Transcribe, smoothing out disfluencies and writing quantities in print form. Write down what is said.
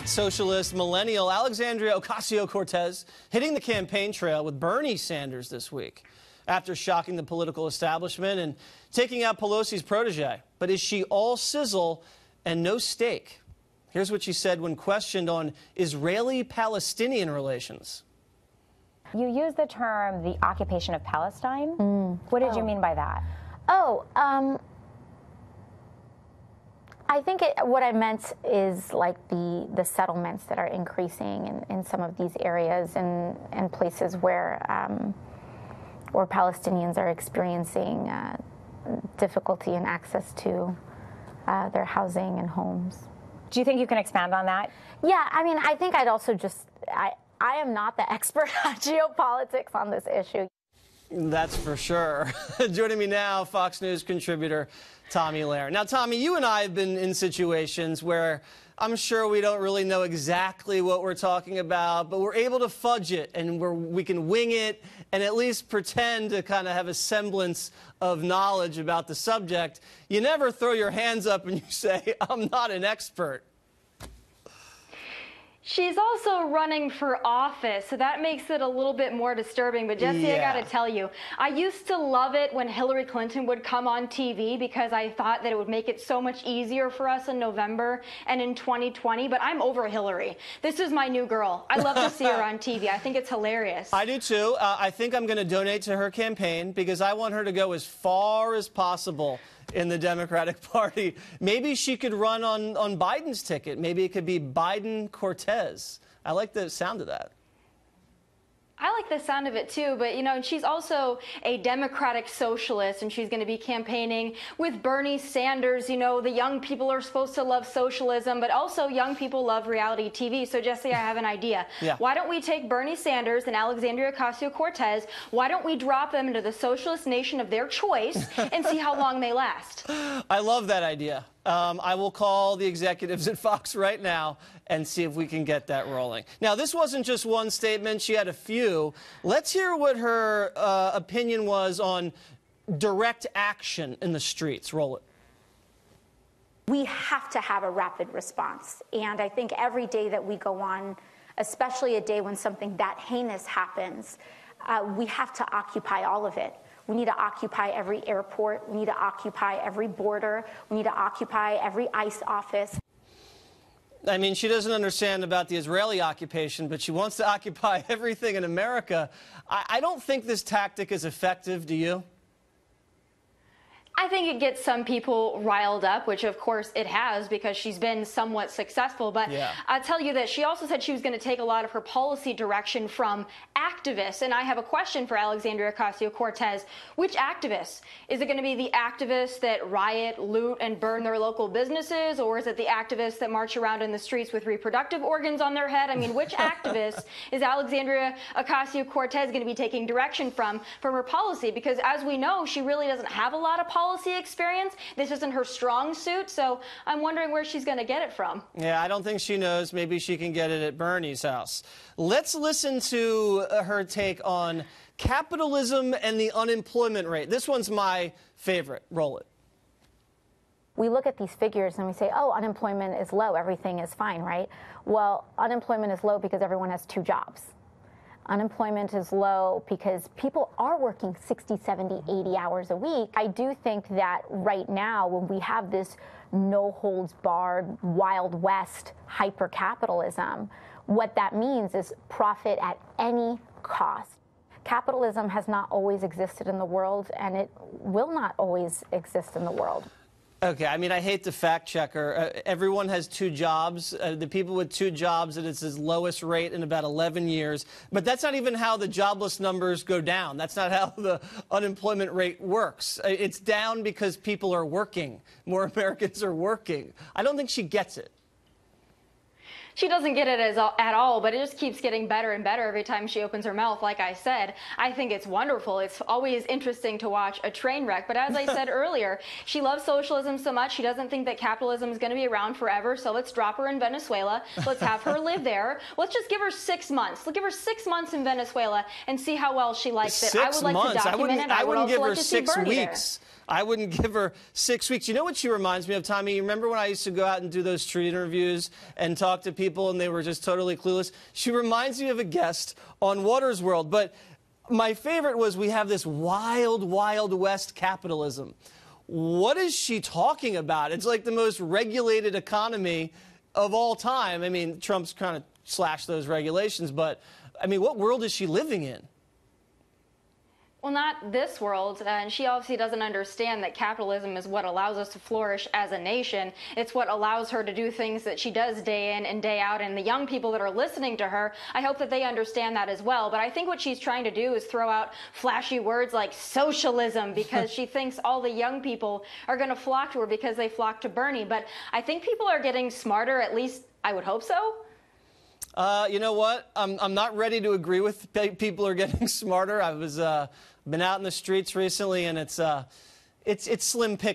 Socialist millennial Alexandria Ocasio-Cortez hitting the campaign trail with Bernie Sanders this week after shocking the political establishment and taking out Pelosi's protege. But is she all sizzle and no steak? Here's what she said when questioned on Israeli-Palestinian relations. You used the term the occupation of Palestine. What did you mean by that? I think what I meant is like the settlements that are increasing in some of these areas and places where Palestinians are experiencing difficulty in access to their housing and homes. Do you think you can expand on that? Yeah, I mean, I think I'd also just, I am not the expert on geopolitics on this issue. That's for sure. Joining me now, Fox News contributor Tomi Lahren. Now, Tomi, you and I have been in situations where I'm sure we don't really know exactly what we're talking about, but we're able to fudge it and we can wing it and at least pretend to kind of have a semblance of knowledge about the subject. You never throw your hands up and you say, I'm not an expert. She's also running for office, so that makes it a little bit more disturbing. But Jesse, I gotta tell you, I used to love it when Hillary Clinton would come on TV because I thought that it would make it so much easier for us in November and in 2020, but I'm over Hillary. This is my new girl. I love to see her on TV. I think it's hilarious. I do too. I think I'm gonna donate to her campaign because I want her to go as far as possible in the Democratic Party. Maybe she could run on Biden's ticket. Maybe it could be Biden-Cortez. I like the sound of that. I like the sound of it too, but you know, she's also a Democratic socialist and she's going to be campaigning with Bernie Sanders. You know, the young people are supposed to love socialism, but also young people love reality TV. So Jesse, I have an idea. Why don't we take Bernie Sanders and Alexandria Ocasio-Cortez, why don't we drop them into the socialist nation of their choice and see how long they last? I love that idea. I will call the executives at Fox right now and see if we can get that rolling. Now, this wasn't just one statement. She had a few. Let's hear what her opinion was on direct action in the streets. Roll it. We have to have a rapid response. And I think every day that we go on, especially a day when something that heinous happens, we have to occupy all of it. We need to occupy every airport. We need to occupy every border. We need to occupy every ICE office. I mean, she doesn't understand about the Israeli occupation, but she wants to occupy everything in America. I don't think this tactic is effective, do you? I think it gets some people riled up, which of course it has because she's been somewhat successful. But I'll tell you that she also said she was going to take a lot of her policy direction from activists. And I have a question for Alexandria Ocasio-Cortez. Which activists? Is it going to be the activists that riot, loot, and burn their local businesses? Or is it the activists that march around in the streets with reproductive organs on their head? I mean, which activists is Alexandria Ocasio-Cortez going to be taking direction from her policy? Because as we know, she really doesn't have a lot of policy experience. This isn't her strong suit, so I'm wondering where she's going to get it from. Yeah, I don't think she knows. Maybe she can get it at Bernie's house. Let's listen to her take on capitalism and the unemployment rate. This one's my favorite. Roll it. We look at these figures and we say, oh, unemployment is low, everything is fine, right? Well, unemployment is low because everyone has 2 jobs. Unemployment is low because people are working 60, 70, 80 hours a week. I do think that right now, when we have this no-holds-barred, Wild West hyper-capitalism, what that means is profit at any cost. Capitalism has not always existed in the world, and it will not always exist in the world. Okay, I mean, I hate to fact check her. Everyone has 2 jobs. The people with 2 jobs, and it's its lowest rate in about 11 years. But that's not even how the jobless numbers go down. That's not how the unemployment rate works. It's down because people are working. More Americans are working. I don't think she gets it. She doesn't get it at all, but it just keeps getting better and better every time she opens her mouth. Like I said, I think it's wonderful. It's always interesting to watch a train wreck. But as I said earlier, she loves socialism so much, she doesn't think that capitalism is going to be around forever. So let's drop her in Venezuela. Let's have her live there. Let's just give her 6 months. Let's give her 6 months in Venezuela and see how well she likes it. I would like to document it. I wouldn't give her like 6 weeks. I wouldn't give her 6 weeks. You know what she reminds me of, Tommy? You remember when I used to go out and do those street interviews and talk to people and they were just totally clueless? She reminds me of a guest on Water's World. But my favorite was we have this wild, wild west capitalism. What is she talking about? It's like the most regulated economy of all time. I mean, Trump's kind of slashed those regulations, but I mean, what world is she living in? Well, not this world, and she obviously doesn't understand that capitalism is what allows us to flourish as a nation. It's what allows her to do things that she does day in and day out, and the young people that are listening to her, I hope that they understand that as well. But I think what she's trying to do is throw out flashy words like socialism because she thinks all the young people are going to flock to her because they flock to Bernie. But I think people are getting smarter, at least I would hope so. You know what? I'm not ready to agree with people are getting smarter. I was been out in the streets recently, and it's slim pickings.